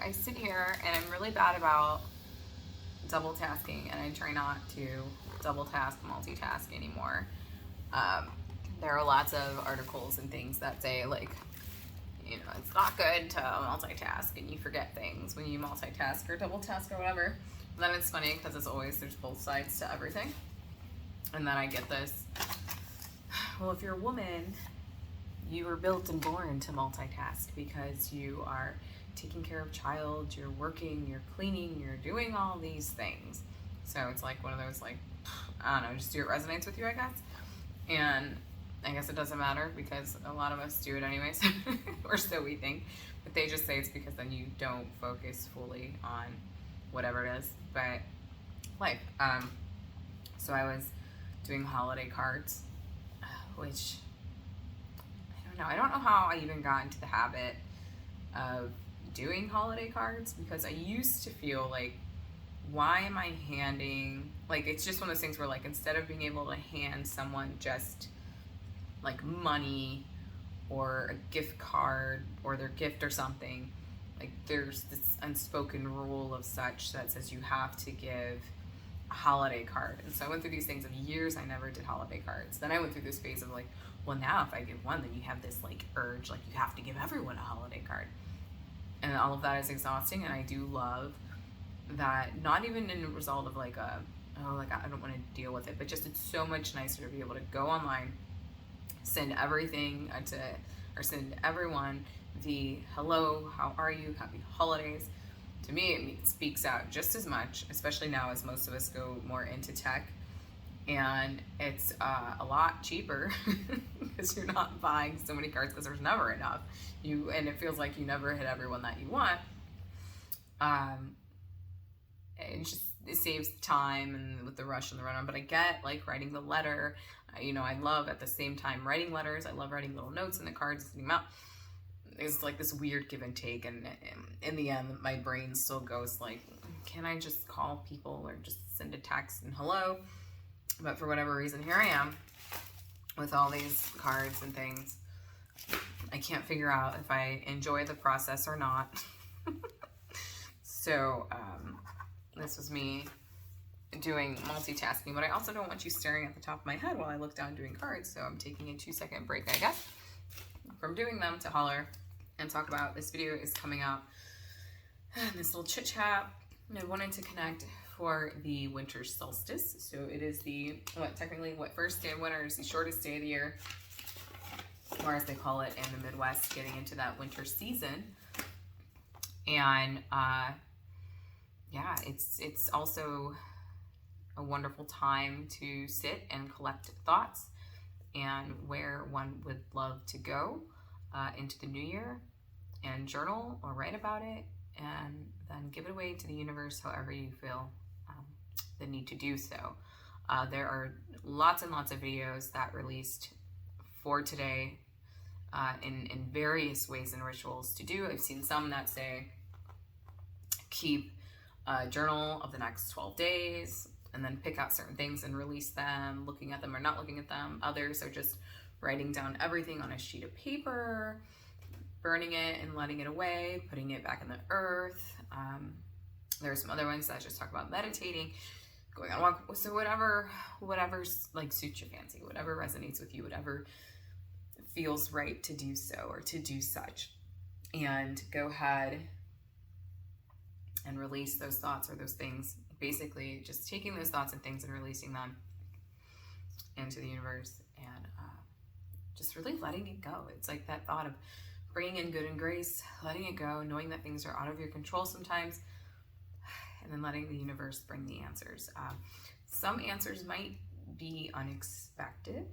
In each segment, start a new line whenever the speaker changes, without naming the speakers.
I sit here and I'm really bad about double tasking, and I try not to double task, multitask anymore. Um, there are lots of articles and things that say, like, you know, it's not good to multitask and you forget things when you multitask or double task or whatever. But then it's funny because it's always, there's both sides to everything. And then I get this, well, if you're a woman, you were built and born to multitask because you are taking care of child, you're working, you're cleaning, you're doing all these things. So it's like one of those, like, I don't know, just do it resonates with you, I guess. And I guess it doesn't matter because a lot of us do it anyways, or so we think. But they just say it's because then you don't focus fully on whatever it is. But life. So I was doing holiday cards, which I don't know how I even got into the habit of doing holiday cards, because I used to feel like, why am I handing, like, it's just one of those things where, like, instead of being able to hand someone just like money or a gift card or their gift or something, like, there's this unspoken rule of such that says you have to give a holiday card. And so I went through these things of years I never did holiday cards. Then I went through this phase of like, well, now if I give one, then you have this like urge, like you have to give everyone a holiday card. And all of that is exhausting. And I do love that, not even in a result of like a, oh, like I don't want to deal with it, but just it's so much nicer to be able to go online, send everything or send everyone the hello, how are you, happy holidays. To me, it speaks out just as much, especially now as most of us go more into tech. And it's a lot cheaper because you're not buying so many cards because there's never enough. And it feels like you never hit everyone that you want. It saves time and with the rush and the run on. But I get like writing the letter. I love at the same time writing letters. I love writing little notes in the cards and sending them out. It's like this weird give and take, and in the end my brain still goes like, can I just call people or just send a text and hello? But for whatever reason, here I am with all these cards and things. I can't figure out if I enjoy the process or not. So this was me doing multitasking, but I also don't want you staring at the top of my head while I look down doing cards, so I'm taking a 2-second break, I guess, from doing them to holler and talk about this video is coming out. This little chit chat. I wanted to connect for the winter solstice. So it is the, first day of winter is the shortest day of the year, or as they call it in the Midwest, getting into that winter season. And yeah, it's also a wonderful time to sit and collect thoughts and where one would love to go into the new year, and journal or write about it, and then give it away to the universe however you feel the need to do so. There are lots and lots of videos that released for today in various ways and rituals to do. I've seen some that say keep a journal of the next 12 days and then pick out certain things and release them, looking at them or not looking at them. Others are just writing down everything on a sheet of paper, burning it and letting it away, putting it back in the earth. There are some other ones that just talk about meditating, going on a walk. So whatever's like suits your fancy, whatever resonates with you, whatever feels right to do so or to do such. And go ahead and release those thoughts or those things. Basically just taking those thoughts and things and releasing them into the universe, and just really letting it go. It's like that thought of bringing in good and grace, letting it go, knowing that things are out of your control sometimes, and then letting the universe bring the answers. Some answers might be unexpected.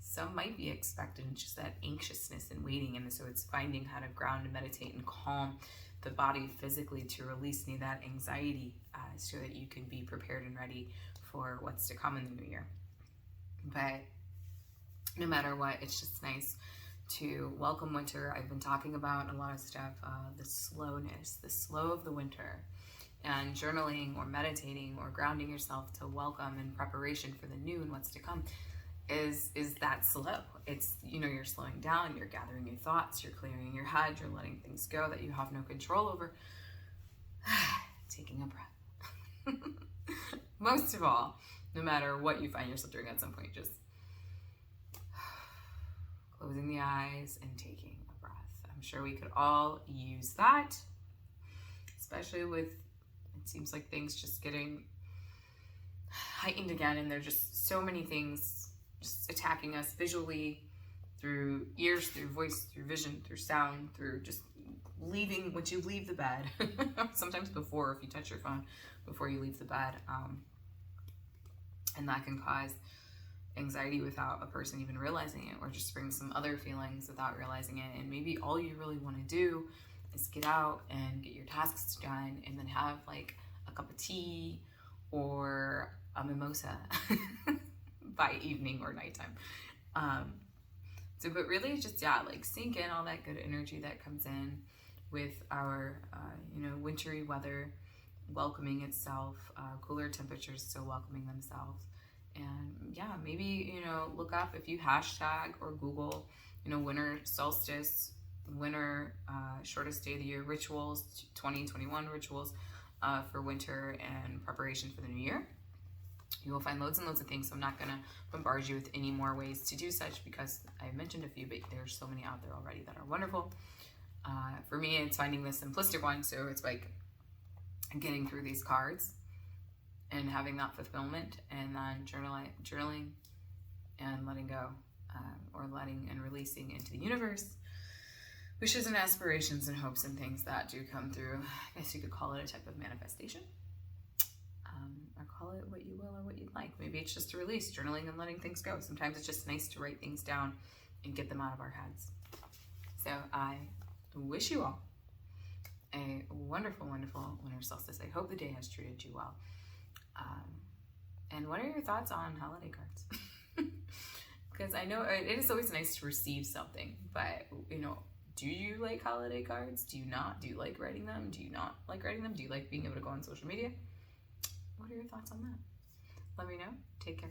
Some might be expected. It's just that anxiousness and waiting. And so it's finding how to ground and meditate and calm the body physically to release any of that anxiety so that you can be prepared and ready for what's to come in the new year. But no matter what, it's just nice to welcome winter. I've been talking about a lot of stuff, the slowness, the slow of the winter, and journaling or meditating or grounding yourself to welcome in preparation for the new and what's to come is that slow. It's, you're slowing down, you're gathering your thoughts, you're clearing your head, you're letting things go that you have no control over. taking a breath. Most of all, no matter what you find yourself doing at some point, just closing the eyes and taking a breath. I'm sure we could all use that, especially with, it seems like things just getting heightened again, and there are just so many things just attacking us visually, through ears, through voice, through vision, through sound, through just leaving, once you leave the bed, sometimes before, if you touch your phone before you leave the bed, and that can cause anxiety without a person even realizing it, or just bring some other feelings without realizing it. And maybe all you really want to do is get out and get your tasks done, and then have like a cup of tea or a mimosa by evening or nighttime. So, but really just, yeah, like sink in all that good energy that comes in with our, wintry weather welcoming itself, cooler temperatures still welcoming themselves. And yeah, maybe, look up, if you hashtag or Google, winter solstice, winter, shortest day of the year rituals, 2021 rituals for winter and preparation for the new year. You will find loads and loads of things, so I'm not going to bombard you with any more ways to do such, because I've mentioned a few, but there's so many out there already that are wonderful. For me, it's finding the simplistic one, so it's like getting through these cards and having that fulfillment, and then journaling and letting go, or letting and releasing into the universe wishes and aspirations and hopes and things that do come through. I guess you could call it a type of manifestation. Or call it what you will or what you'd like. Maybe it's just a release, journaling and letting things go. Sometimes it's just nice to write things down and get them out of our heads. So I wish you all a wonderful, wonderful winter solstice. I hope the day has treated you well. And what are your thoughts on holiday cards? Because I know it is always nice to receive something, but do you like holiday cards? Do you not? Do you like writing them? Do you not like writing them? Do you like being able to go on social media? What are your thoughts on that? Let me know. Take care.